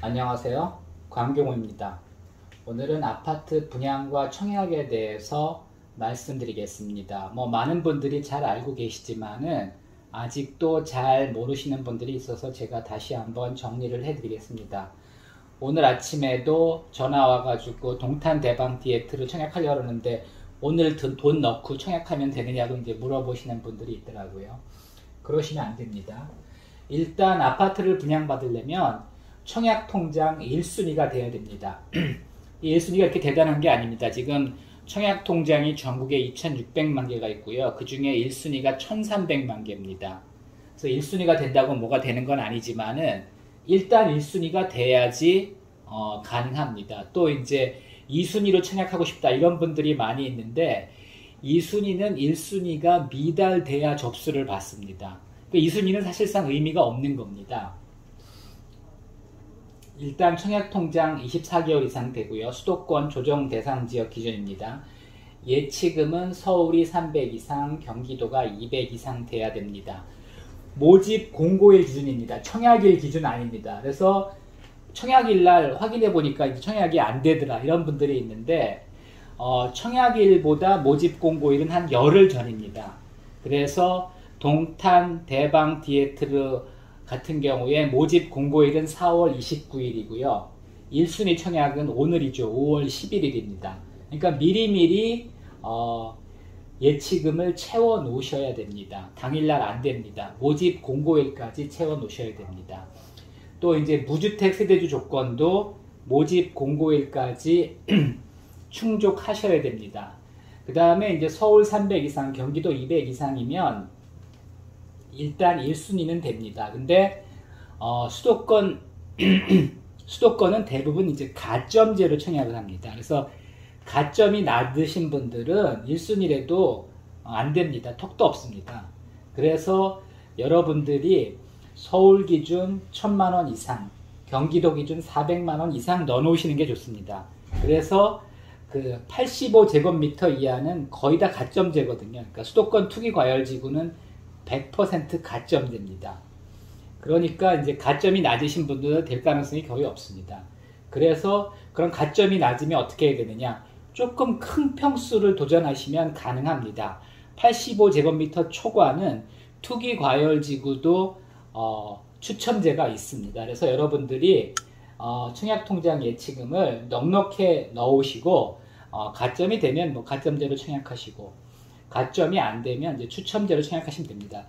안녕하세요. 광경호입니다. 오늘은 아파트 분양과 청약에 대해서 말씀드리겠습니다. 많은 분들이 잘 알고 계시지만은 아직도 잘 모르시는 분들이 있어서 제가 다시 한번 정리를 해드리겠습니다. 오늘 아침에도 전화 와가지고 동탄 대방 디에트를 청약하려고 하는데 오늘 돈 넣고 청약하면 되느냐고 이제 물어보시는 분들이 있더라고요. 그러시면 안 됩니다. 일단 아파트를 분양받으려면 청약통장 1순위가 되어야 됩니다. 이 1순위가 이렇게 대단한 게 아닙니다. 지금 청약통장이 전국에 2,600만 개가 있고요. 그 중에 1순위가 1,300만 개입니다. 그래서 1순위가 된다고 뭐가 되는 건 아니지만은 일단 1순위가 돼야지 가능합니다. 또 이제 2순위로 청약하고 싶다 이런 분들이 많이 있는데 2순위는 1순위가 미달돼야 접수를 받습니다. 2순위는 사실상 의미가 없는 겁니다. 일단 청약통장 24개월 이상 되고요. 수도권 조정 대상 지역 기준입니다. 예치금은 서울이 300 이상, 경기도가 200 이상 돼야 됩니다. 모집 공고일 기준입니다. 청약일 기준 아닙니다. 그래서 청약일 날 확인해 보니까 청약이 안 되더라 이런 분들이 있는데 청약일보다 모집 공고일은 한 열흘 전입니다. 그래서 동탄 대방 디에트르 같은 경우에 모집 공고일은 4월 29일이고요. 1순위 청약은 오늘이죠. 5월 11일입니다. 그러니까 미리미리 예치금을 채워 놓으셔야 됩니다. 당일날 안 됩니다. 모집 공고일까지 채워 놓으셔야 됩니다. 또 이제 무주택 세대주 조건도 모집 공고일까지 충족하셔야 됩니다. 그 다음에 이제 서울 300 이상, 경기도 200 이상이면 일단 1순위는 됩니다. 근데 수도권은 대부분 이제 가점제로 청약을 합니다. 그래서 가점이 낮으신 분들은 1순위라도 안 됩니다. 턱도 없습니다. 그래서 여러분들이 서울 기준 1,000만 원 이상, 경기도 기준 400만 원 이상 넣어 놓으시는 게 좋습니다. 그래서 그 85제곱미터 이하는 거의 다 가점제거든요. 그러니까 수도권 투기 과열지구는 100% 가점됩니다. 그러니까 이제 가점이 낮으신 분들은 될 가능성이 거의 없습니다. 그래서 그런 가점이 낮으면 어떻게 해야 되느냐? 조금 큰 평수를 도전하시면 가능합니다. 85제곱미터 초과는 투기 과열지구도 추첨제가 있습니다. 그래서 여러분들이 청약통장 예치금을 넉넉히 넣으시고 가점이 되면 가점제로 청약하시고 가점이 안 되면 이제 추첨제로 청약하시면 됩니다.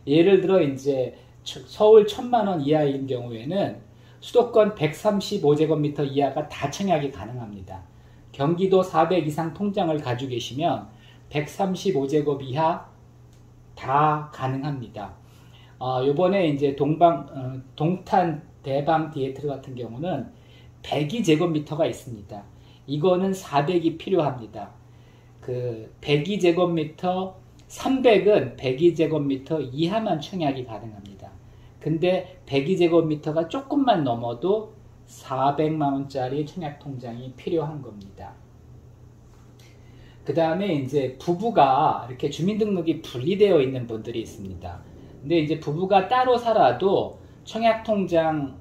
예를 들어 이제 서울 1,000만 원 이하인 경우에는 수도권 135제곱미터 이하가 다 청약이 가능합니다. 경기도 400 이상 통장을 가지고 계시면 135제곱 이하 다 가능합니다. 요번에 이제 동탄 대방 디에트르 같은 경우는 102제곱미터가 있습니다. 이거는 400이 필요합니다. 그 102제곱미터 300은 102제곱미터 이하만 청약이 가능합니다. 근데 102제곱미터가 조금만 넘어도 400만원짜리 청약통장이 필요한 겁니다. 그 다음에 이제 부부가 이렇게 주민등록이 분리되어 있는 분들이 있습니다. 근데 이제 부부가 따로 살아도 청약통장으로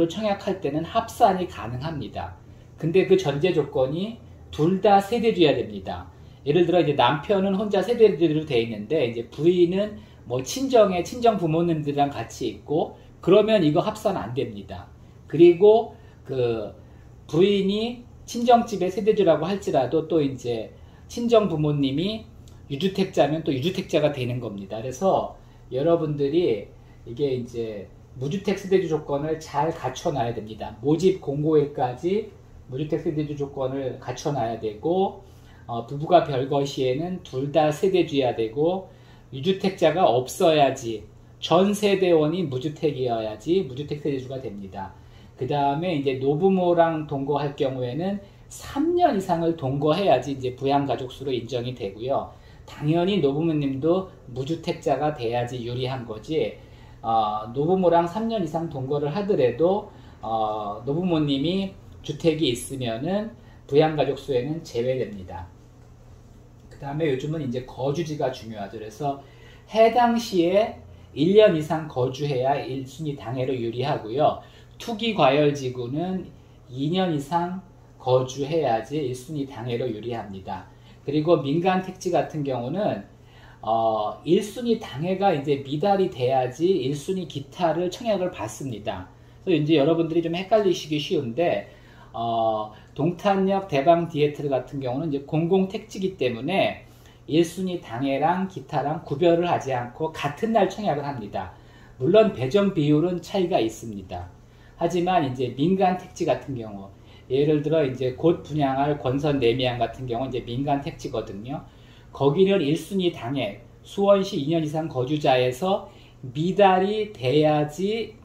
청약할 때는 합산이 가능합니다. 근데 그 전제 조건이 둘 다 세대주야 됩니다. 예를 들어 이제 남편은 혼자 세대주로 되어 있는데 이제 부인은 뭐 친정 부모님들이랑 같이 있고 그러면 이거 합산 안 됩니다. 그리고 그 부인이 친정집의 세대주라고 할지라도 또 이제 친정 부모님이 유주택자면 또 유주택자가 되는 겁니다. 그래서 여러분들이 이게 이제 무주택 세대주 조건을 잘 갖춰놔야 됩니다. 모집 공고일까지 무주택 세대주 조건을 갖춰놔야 되고 부부가 별거 시에는 둘 다 세대주여야 되고 유주택자가 없어야지 전 세대원이 무주택이어야지 무주택 세대주가 됩니다. 그 다음에 이제 노부모랑 동거할 경우에는 3년 이상을 동거해야지 이제 부양가족수로 인정이 되고요. 당연히 노부모님도 무주택자가 돼야지 유리한 거지 노부모랑 3년 이상 동거를 하더라도 노부모님이 주택이 있으면은 부양가족 수에는 제외됩니다. 그 다음에 요즘은 이제 거주지가 중요하죠. 그래서 해당 시에 1년 이상 거주해야 1순위 당해로 유리하고요. 투기과열지구는 2년 이상 거주해야지 1순위 당해로 유리합니다. 그리고 민간 택지 같은 경우는 1순위 당해가 이제 미달이 돼야지 1순위 기타를 청약을 받습니다. 그래서 이제 여러분들이 좀 헷갈리시기 쉬운데 동탄역 대방 디에틀 같은 경우는 이제 공공택지이기 때문에 1순위 당해랑 기타랑 구별을 하지 않고 같은 날 청약을 합니다. 물론 배정 비율은 차이가 있습니다. 하지만 이제 민간 택지 같은 경우, 예를 들어 이제 곧 분양할 권선 내미안 같은 경우 이제 민간 택지거든요. 거기는 1순위 당해, 수원시 2년 이상 거주자에서 미달이 돼야지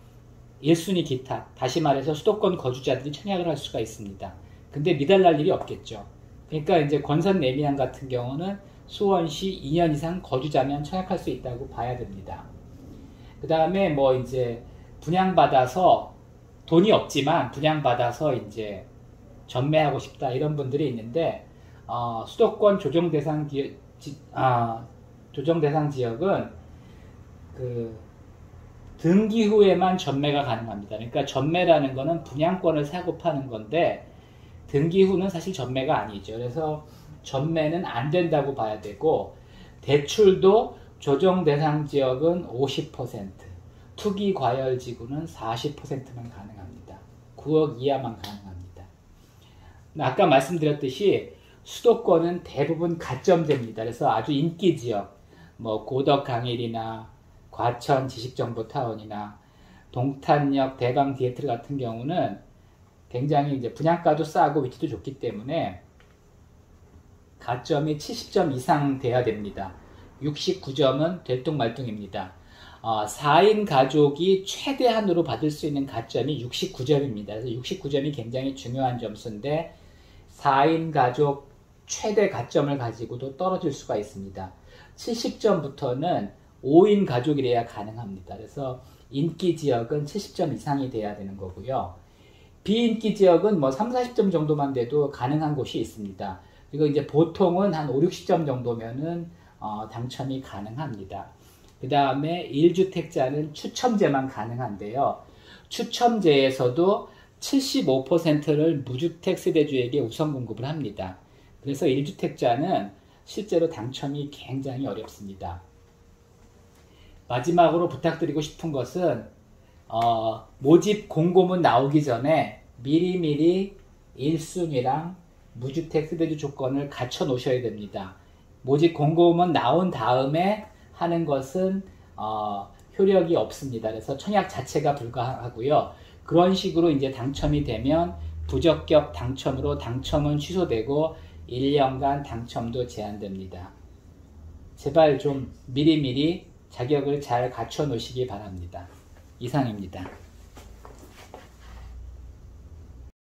1순위 기타, 다시 말해서 수도권 거주자들이 청약을 할 수가 있습니다. 근데 미달 날 일이 없겠죠. 그러니까 이제 권선 내미안 같은 경우는 수원시 2년 이상 거주자면 청약할 수 있다고 봐야 됩니다. 그 다음에 뭐 이제 분양받아서 돈이 없지만 분양받아서 이제 전매하고 싶다 이런 분들이 있는데 수도권 조정대상 지역은 그 등기 후에만 전매가 가능합니다. 그러니까 전매라는 거는 분양권을 사고 파는 건데 등기 후는 사실 전매가 아니죠. 그래서 전매는 안 된다고 봐야 되고 대출도 조정 대상 지역은 50%, 투기 과열 지구는 40%만 가능합니다. 9억 이하만 가능합니다. 아까 말씀드렸듯이 수도권은 대부분 가점제입니다. 그래서 아주 인기 지역, 뭐 고덕 강일이나 과천 지식정보타운이나 동탄역 대방 디에틀 같은 경우는 굉장히 이제 분양가도 싸고 위치도 좋기 때문에 가점이 70점 이상 돼야 됩니다. 69점은 들뚱말뚱입니다. 4인 가족이 최대한으로 받을 수 있는 가점이 69점입니다. 그래서 69점이 굉장히 중요한 점수인데 4인 가족 최대 가점을 가지고도 떨어질 수가 있습니다. 70점부터는 5인 가족이래야 가능합니다. 그래서 인기 지역은 70점 이상이 돼야 되는 거고요. 비인기 지역은 뭐 3, 40점 정도만 돼도 가능한 곳이 있습니다. 그리고 이제 보통은 한 5, 60점 정도면은 당첨이 가능합니다. 그 다음에 1주택자는 추첨제만 가능한데요. 추첨제에서도 75%를 무주택 세대주에게 우선 공급을 합니다. 그래서 1주택자는 실제로 당첨이 굉장히 어렵습니다. 마지막으로 부탁드리고 싶은 것은 모집 공고문 나오기 전에 미리미리 1순위랑 무주택 세대주 조건을 갖춰 놓으셔야 됩니다. 모집 공고문 나온 다음에 하는 것은 효력이 없습니다. 그래서 청약 자체가 불가하고요. 그런 식으로 이제 당첨이 되면 부적격 당첨으로 당첨은 취소되고 1년간 당첨도 제한됩니다. 제발 좀 미리미리 자격을 잘 갖춰 놓으시기 바랍니다. 이상입니다.